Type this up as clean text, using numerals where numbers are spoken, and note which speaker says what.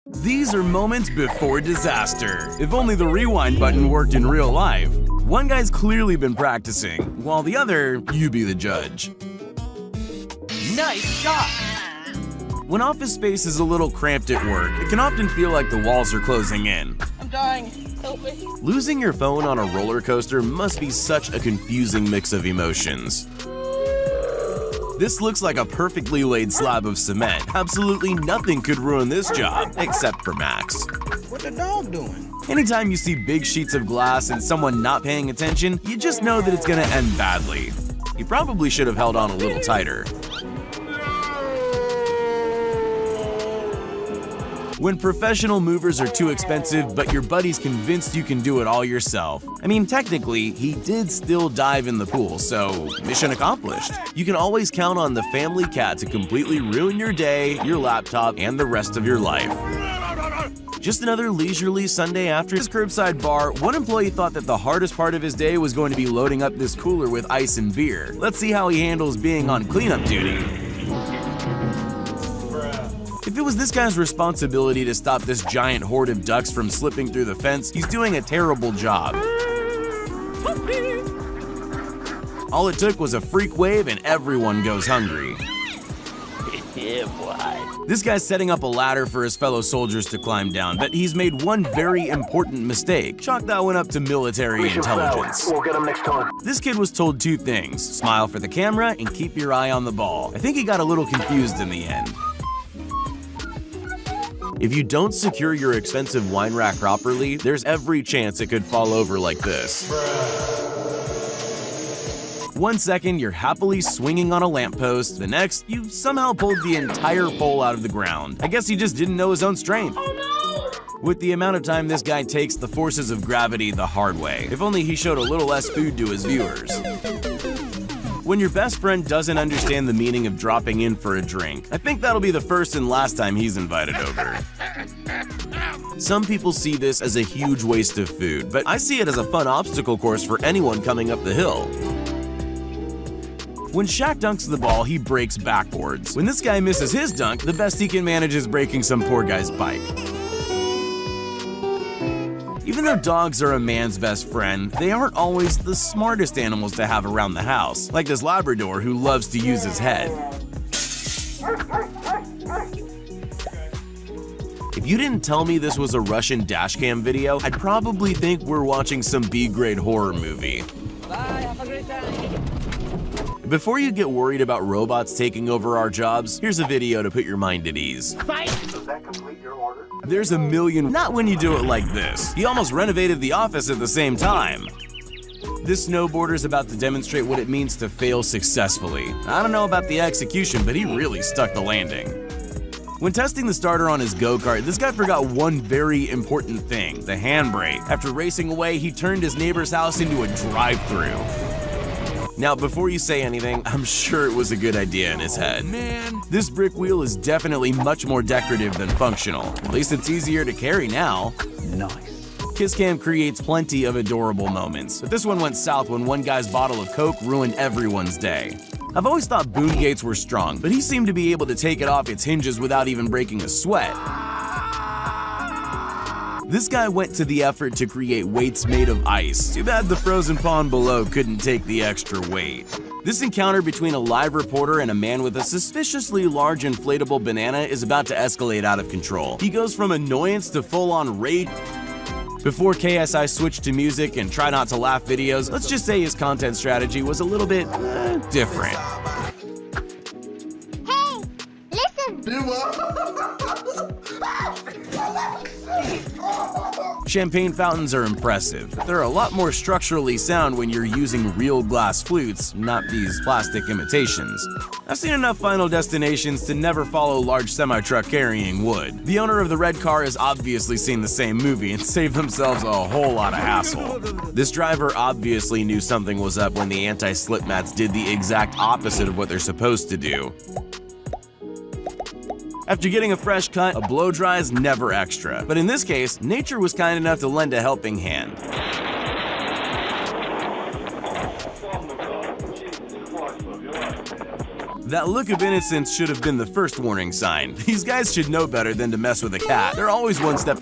Speaker 1: These are moments before disaster. If only the rewind button worked in real life. One guy's clearly been practicing, while the other, you be the judge.
Speaker 2: Nice shot!
Speaker 1: When office space is a little cramped at work, it can often feel like the walls are closing in.
Speaker 2: I'm dying. Help me.
Speaker 1: Losing your phone on a roller coaster must be such a confusing mix of emotions. This looks like a perfectly laid slab of cement. Absolutely nothing could ruin this job, except for Max.
Speaker 3: What the dog doing?
Speaker 1: Anytime you see big sheets of glass and someone not paying attention, you just know that it's gonna end badly. You probably should have held on a little tighter. When professional movers are too expensive, but your buddy's convinced you can do it all yourself. I mean, technically, he did still dive in the pool, so mission accomplished. You can always count on the family cat to completely ruin your day, your laptop, and the rest of your life. Just another leisurely Sunday after his curbside bar, one employee thought that the hardest part of his day was going to be loading up this cooler with ice and beer. Let's see how he handles being on cleanup duty. If it was this guy's responsibility to stop this giant horde of ducks from slipping through the fence, he's doing a terrible job. All it took was a freak wave and everyone goes hungry.
Speaker 2: Yeah, boy.
Speaker 1: This guy's setting up a ladder for his fellow soldiers to climb down, but he's made one very important mistake. Chalk that one up to military intelligence.
Speaker 4: We'll get him next time.
Speaker 1: This kid was told two things: smile for the camera and keep your eye on the ball. I think he got a little confused in the end. If you don't secure your expensive wine rack properly, there's every chance it could fall over like this. 1 second, you're happily swinging on a lamppost. The next, you've somehow pulled the entire pole out of the ground. I guess he just didn't know his own strength. With the amount of time this guy takes the forces of gravity the hard way. If only he showed a little less food to his viewers. When your best friend doesn't understand the meaning of dropping in for a drink, I think that'll be the first and last time he's invited over. Some people see this as a huge waste of food, but I see it as a fun obstacle course for anyone coming up the hill. When Shaq dunks the ball, he breaks backboards. When this guy misses his dunk, the best he can manage is breaking some poor guy's bike. Even though dogs are a man's best friend, they aren't always the smartest animals to have around the house, like this Labrador who loves to use his head. If you didn't tell me this was a Russian dashcam video, I'd probably think we're watching some B-grade horror movie.
Speaker 2: Bye, have a great time.
Speaker 1: Before you get worried about robots taking over our jobs, here's a video to put your mind at ease.
Speaker 4: Does that complete your order?
Speaker 1: There's a million, not when you do it like this. He almost renovated the office at the same time. This snowboarder's about to demonstrate what it means to fail successfully. I don't know about the execution, but he really stuck the landing. When testing the starter on his go-kart, this guy forgot one very important thing: the handbrake. After racing away, he turned his neighbor's house into a drive-thru. Now, before you say anything, I'm sure it was a good idea in his head.
Speaker 3: Man.
Speaker 1: This brick wheel is definitely much more decorative than functional. At least it's easier to carry now.
Speaker 2: Nice.
Speaker 1: Kisscam creates plenty of adorable moments, but this one went south when one guy's bottle of Coke ruined everyone's day. I've always thought boom gates were strong, but he seemed to be able to take it off its hinges without even breaking a sweat. This guy went to the effort to create weights made of ice. Too bad the frozen pond below couldn't take the extra weight. This encounter between a live reporter and a man with a suspiciously large inflatable banana is about to escalate out of control. He goes from annoyance to full-on rage. Before KSI switched to music and try not to laugh videos, let's just say his content strategy was a little bit different.
Speaker 5: Hey, listen!
Speaker 1: Champagne fountains are impressive, but they're a lot more structurally sound when you're using real glass flutes, not these plastic imitations. I've seen enough Final Destinations to never follow large semi-truck carrying wood. The owner of the red car has obviously seen the same movie and saved themselves a whole lot of hassle. This driver obviously knew something was up when the anti-slip mats did the exact opposite of what they're supposed to do. After getting a fresh cut, a blow dry is never extra. But in this case, nature was kind enough to lend a helping hand. That look of innocence should have been the first warning sign. These guys should know better than to mess with a cat. They're always one step